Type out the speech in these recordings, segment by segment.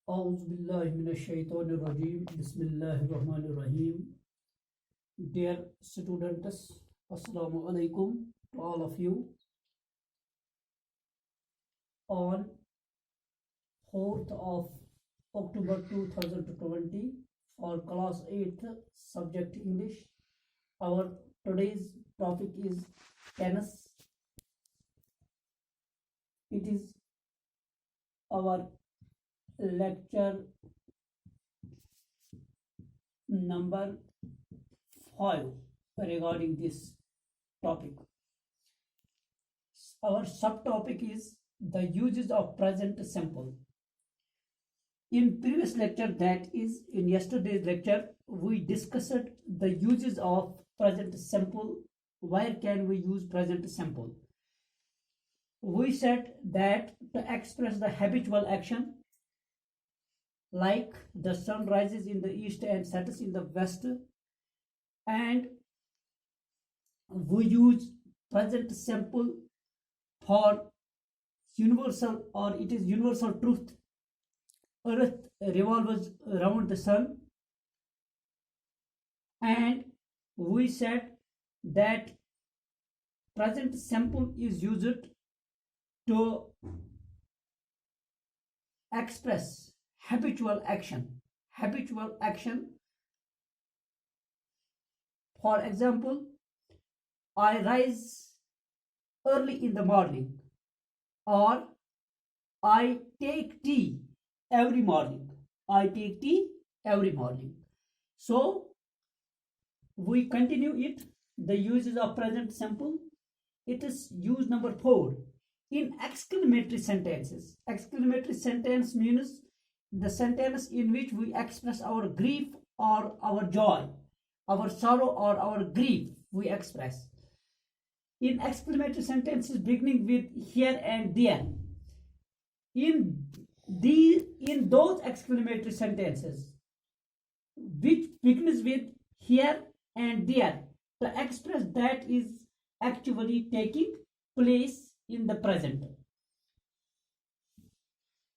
Auzubillahiminesh-shaytanir-rajim. Bismillahir-rahmanir-rahim. Dear students, Assalamu alaikum to all of you. On 4th of October 2020 for class 8th subject English. Our today's topic is tennis. It is our lecture number 5 regarding this topic. Our subtopic is the uses of present simple. In previous lecture, that is in yesterday's lecture, we discussed the uses of present simple. Where can we use present simple? We said that to express the habitual action, like the sun rises in the east and sets in the west, and we use present simple for universal, or it is universal truth. Earth revolves around the sun, and we said that present simple is used to express habitual action. For example, I rise early in the morning, or I take tea every morning. So we continue it. The uses of present simple. It is use number 4 in exclamatory sentences. Exclamatory sentence means the sentence in which we express our grief or our joy, our sorrow or our grief we express. In exclamatory sentences beginning with here and there, in those exclamatory sentences which begins with here and there, to express that is actually taking place in the present.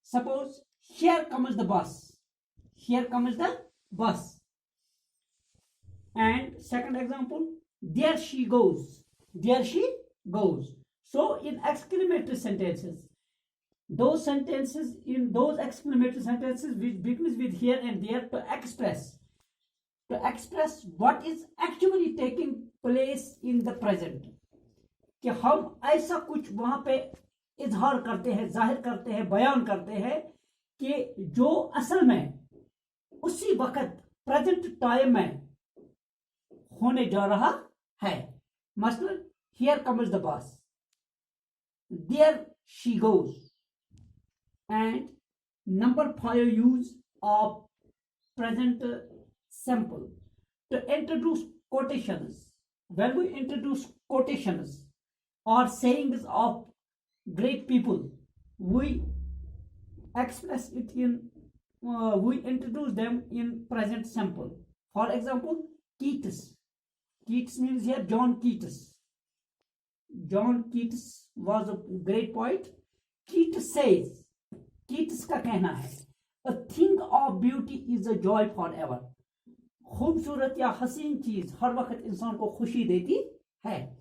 Suppose here comes the bus. And second example, there she goes. So in exclamatory sentences, those exclamatory sentences which begins with here and there, to express what is actually taking place in the present, कि हम ऐसा कुछ वहां पे इजहार करते हैं, जाहिर करते हैं, बयान करते हैं कि जो असल में उसी वक्त प्रेजेंट टाइम में होने जा रहा है. मसलन here comes the bus, there she goes. And number 5 use of present simple, to introduce quotations. When we introduce quotations or sayings of great people, we express it in we introduce them in present simple. For example, Keats means here John Keats was a great poet. Keats says, Keats का कहना है, a thing of beauty is a joy forever. खूबसूरत या हसीन चीज हर वक्त इंसान को खुशी देती है.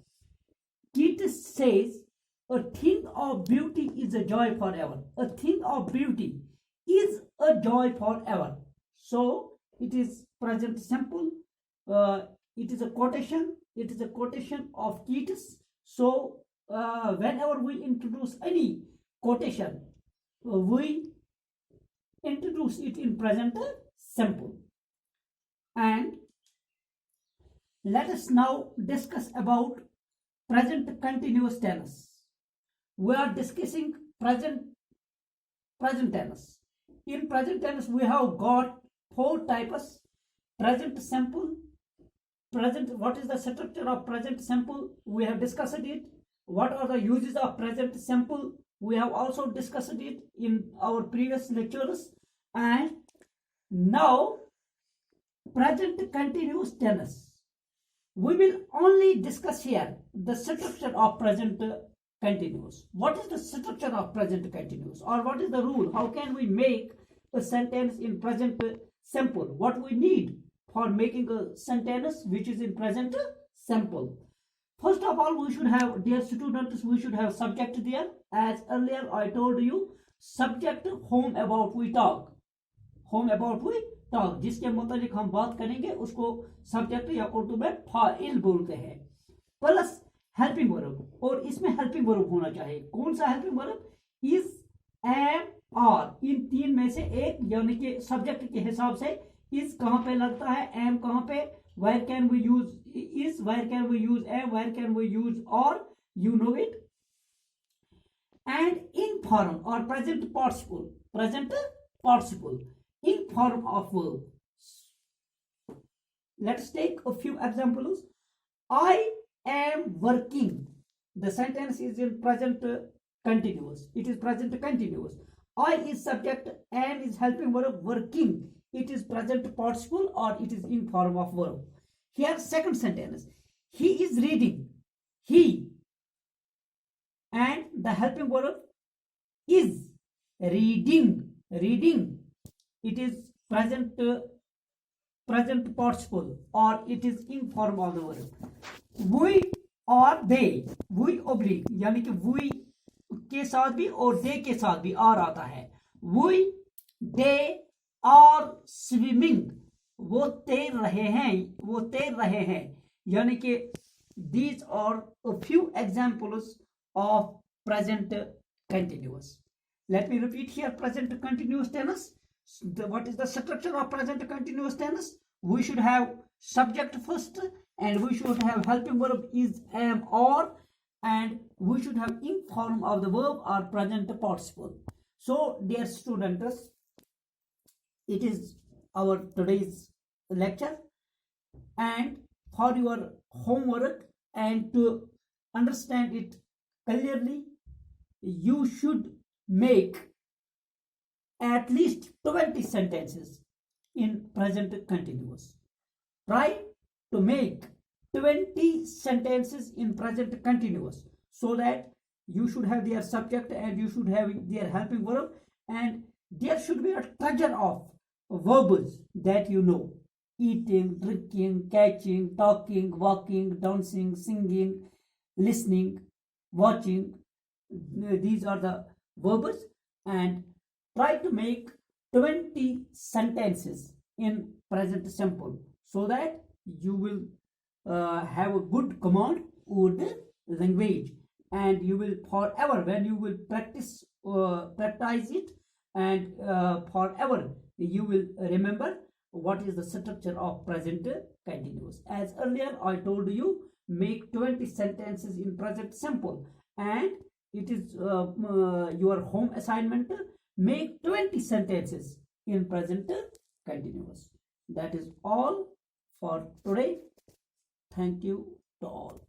Keats says, a thing of beauty is a joy forever. A thing of beauty is a joy forever. So it is present simple. It is a quotation. It is a quotation of Keats. So whenever we introduce any quotation, we introduce it in present simple. And let us now discuss about present continuous tense. We are discussing present tense. In present tense, we have got 4 types: present simple. What is the structure of present simple? We have discussed it. What are the uses of present simple? We have also discussed it in our previous lectures. And now present continuous tense. We will only discuss here the structure of present continuous. What is the structure of present continuous, or what is the rule? How can we make a sentence in present simple? What we need for making a sentence which is in present simple? First of all, we should have, dear students, we should have subject there. As earlier I told you, subject whom about we talk, whom about we talk, जिसके मुतालिक हम बात करेंगे उसको subject या उर्दू में file बोलते हैं, प्लस हेल्पिंग वर्ब, और इसमें हेल्पिंग वर्ब होना चाहिए. कौन सा helping verb? Is, am, are, इन तीन में से एक, यानी कि सब्जेक्ट के हिसाब से इज कहां पे लगता है, एम कहां पे, where can we use is, where can we use am, where can we use or, you know it. And in form or present participle in form of verb. Let's take a few examples. I am working. The sentence is in present continuous. It is present continuous. I is subject, am is helping verb, working, it is present participle or it is in form of verb. Here second sentence, he is reading, he, and the helping verb is reading, it is present participle or it is in form of the verb. We or they, we oblique, यानी कि we के साथ भी और they के साथ भी are आता है. We, they are swimming, वो तैर रहे हैं, यानी कि these are a few examples of present continuous. Let me repeat here present continuous tense. What is the structure of present continuous tense? We should have subject first, and we should have helping verb is, am, or, and we should have in form of the verb or present participle. So dear students, it is our today's lecture, and for your homework and to understand it clearly, you should make at least 20 sentences in present continuous. Try to make 20 sentences in present continuous, so that you should have their subject and you should have their helping verb, and there should be a treasure of verbs that you know: eating, drinking, catching, talking, walking, dancing, singing, listening, watching. These are the verbs, and try to make 20 sentences in present simple, so that you will have a good command over the language, and you will forever, when you will practice it, and forever you will remember what is the structure of present continuous. As earlier I told you, make 20 sentences in present simple, and it is your home assignment. Make 20 sentences in present continuous. That is all for today. Thank you to all.